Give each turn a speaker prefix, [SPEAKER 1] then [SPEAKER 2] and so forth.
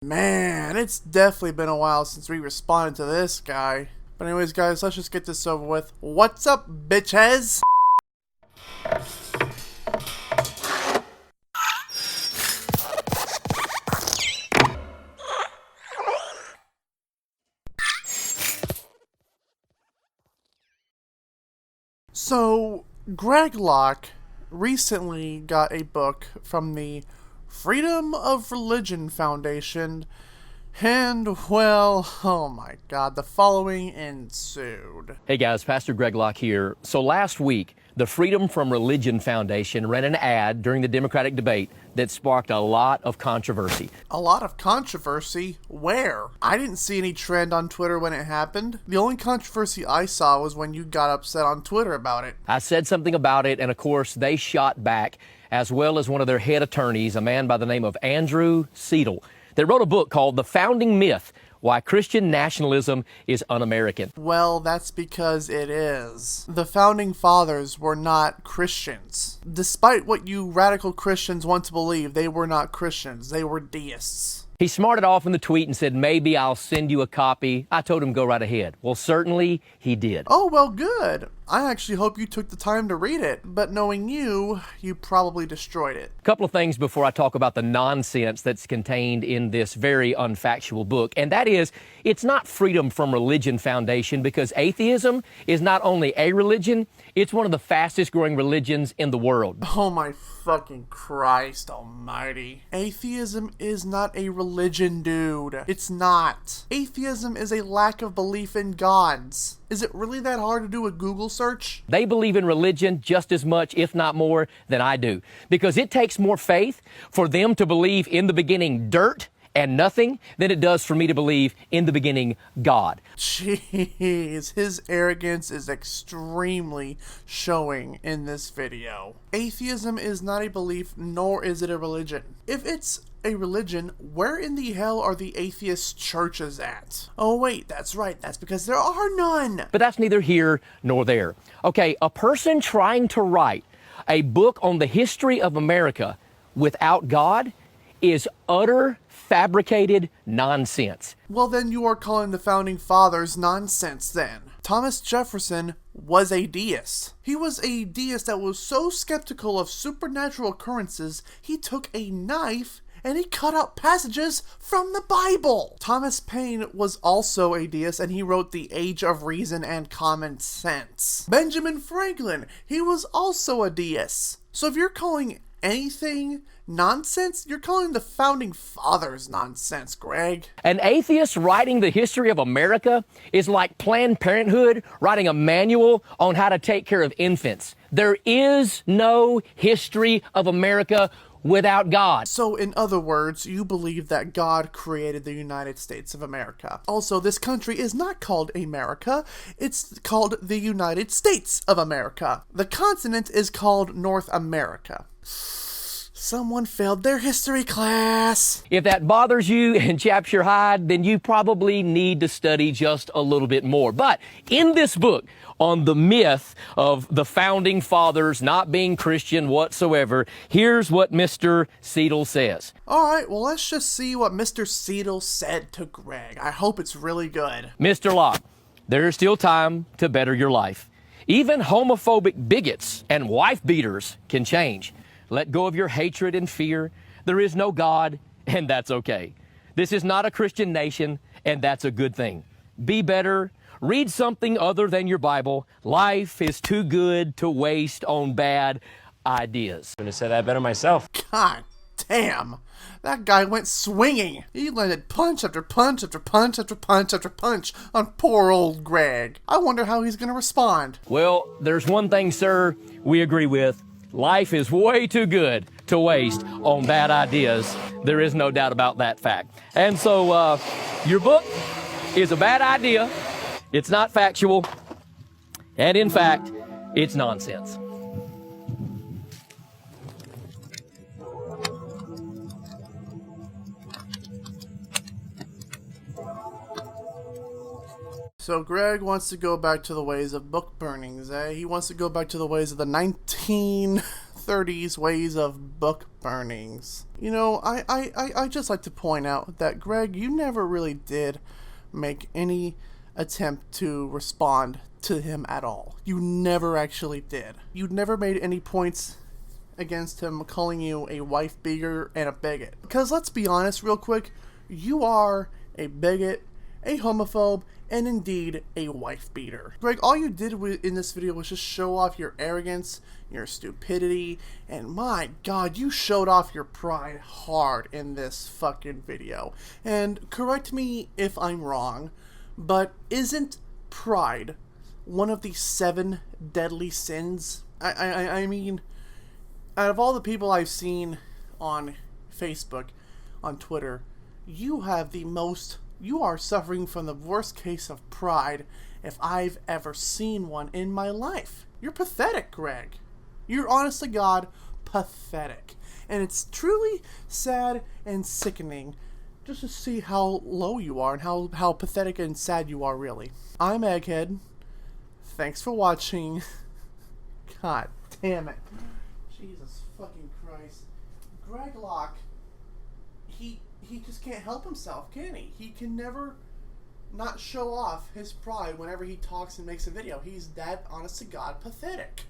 [SPEAKER 1] Man, it's definitely been a while since we responded to this guy. But anyways, guys, let's just get this over with. What's up, bitches? So, Greg Locke recently got a book from the Freedom of Religion Foundation, and, well, oh my god, the following ensued.
[SPEAKER 2] Hey guys, Pastor Greg Locke here. So last week, the Freedom from Religion Foundation ran an ad during the Democratic debate that sparked a lot of controversy.
[SPEAKER 1] A lot of controversy? Where? I didn't see any trend on Twitter when it happened. The only controversy I saw was when you got upset on Twitter about it.
[SPEAKER 2] I said something about it, and of course, they shot back, as well as one of their head attorneys, a man by the name of Andrew Seidel. They wrote a book called The Founding Myth: Why Christian Nationalism is Un-American.
[SPEAKER 1] Well, that's because it is. The Founding Fathers were not Christians. Despite what you radical Christians want to believe, they were not Christians. They were deists.
[SPEAKER 2] He smarted off in the tweet and said, maybe I'll send you a copy. I told him go right ahead. Well, certainly he did.
[SPEAKER 1] Oh, well, good. I actually hope you took the time to read it, but knowing you probably destroyed it.
[SPEAKER 2] A couple of things before I talk about the nonsense that's contained in this very unfactual book, and that is, it's not Freedom from Religion Foundation, because atheism is not only a religion, it's one of the fastest growing religions in the world.
[SPEAKER 1] Oh my fucking Christ almighty. Atheism is not a religion, dude. It's not. Atheism is a lack of belief in gods. Is it really that hard to do a Google search?
[SPEAKER 2] They believe in religion just as much, if not more, than I do. Because it takes more faith for them to believe in the beginning dirt and nothing than it does for me to believe in the beginning God.
[SPEAKER 1] Jeez, his arrogance is extremely showing in this video. Atheism is not a belief, nor is it a religion. If it's a religion, where in the hell are the atheist churches at? Oh wait, that's right, that's because there are none.
[SPEAKER 2] But that's neither here nor there. Okay, a person trying to write a book on the history of America without God is utter fabricated nonsense.
[SPEAKER 1] Well, then you are calling the Founding Fathers nonsense then. Thomas Jefferson was a deist. He was a deist that was so skeptical of supernatural occurrences, he took a knife and he cut out passages from the Bible. Thomas Paine was also a deist, and he wrote The Age of Reason and Common Sense. Benjamin Franklin, he was also a deist. So if you're calling anything nonsense, you're calling the Founding Fathers nonsense, Greg.
[SPEAKER 2] An atheist writing the history of America is like Planned Parenthood writing a manual on how to take care of infants. There is no history of America without God.
[SPEAKER 1] So, in other words, you believe that God created the United States of America. Also, this country is not called America, it's called the United States of America. The continent is called North America. Someone failed their history class.
[SPEAKER 2] If that bothers you and chaps your hide, then you probably need to study just a little bit more. But in this book on the myth of the Founding Fathers not being Christian whatsoever, here's what Mr. Seidel says.
[SPEAKER 1] Alright, well, let's just see what Mr. Seidel said to Greg. I hope it's really good.
[SPEAKER 2] Mr. Locke, there is still time to better your life. Even homophobic bigots and wife beaters can change. Let go of your hatred and fear. There is no God, and that's okay. This is not a Christian nation, and that's a good thing. Be better. Read something other than your Bible. Life is too good to waste on bad ideas.
[SPEAKER 3] I'm gonna say that better myself.
[SPEAKER 1] God damn. That guy went swinging. He landed punch after punch after punch after punch after punch on poor old Greg. I wonder how he's gonna respond.
[SPEAKER 2] Well, there's one thing, sir, we agree with. Life is way too good to waste on bad ideas. There is no doubt about that fact. And so, your book is a bad idea. It's not factual. And in fact, it's nonsense.
[SPEAKER 1] So Greg wants to go back to the ways of book burnings, eh? He wants to go back to the ways of the 1930s 1930s ways of book burnings. You know, I just like to point out that, Greg, you never really did make any attempt to respond to him at all. You never actually did. You never made any points against him calling you a wife beater and a bigot. Because let's be honest real quick, you are a bigot, a homophobe, and indeed a wife beater. Greg, all you did in this video was just show off your arrogance, your stupidity, and my god, you showed off your pride hard in this fucking video. And correct me if I'm wrong, but isn't pride one of the 7 deadly sins? I mean, out of all the people I've seen on Facebook, on Twitter, you are suffering from the worst case of pride if I've ever seen one in my life. You're pathetic, Greg. You're honest to God pathetic. And it's truly sad and sickening just to see how low you are and how pathetic and sad you are, really. I'm Egghead. Thanks for watching. God damn it. Jesus fucking Christ. Greg Locke, he just can't help himself, can he? He can never not show off his pride whenever he talks and makes a video. He's that, honest to God, pathetic.